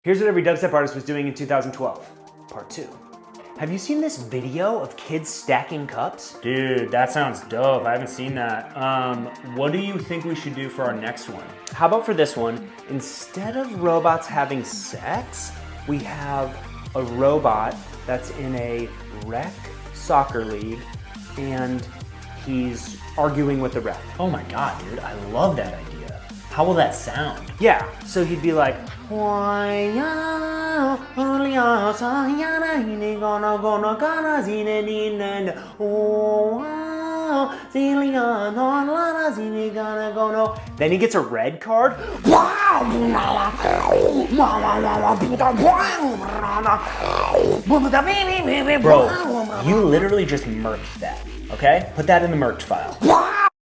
Here's what every dubstep artist was doing in 2012, part 2. Have you seen this video of kids stacking cups? Dude, that sounds dope. I haven't seen that. What do you think we should do for our next one? How about for this one, instead of robots having sex, we have a robot that's in a rec soccer league and he's arguing with the ref. Oh my god, dude, I love that idea. How will that sound? Yeah, so he'd be like, then he gets a red card. Bro, you literally just merged that, okay? Put that in the merged file.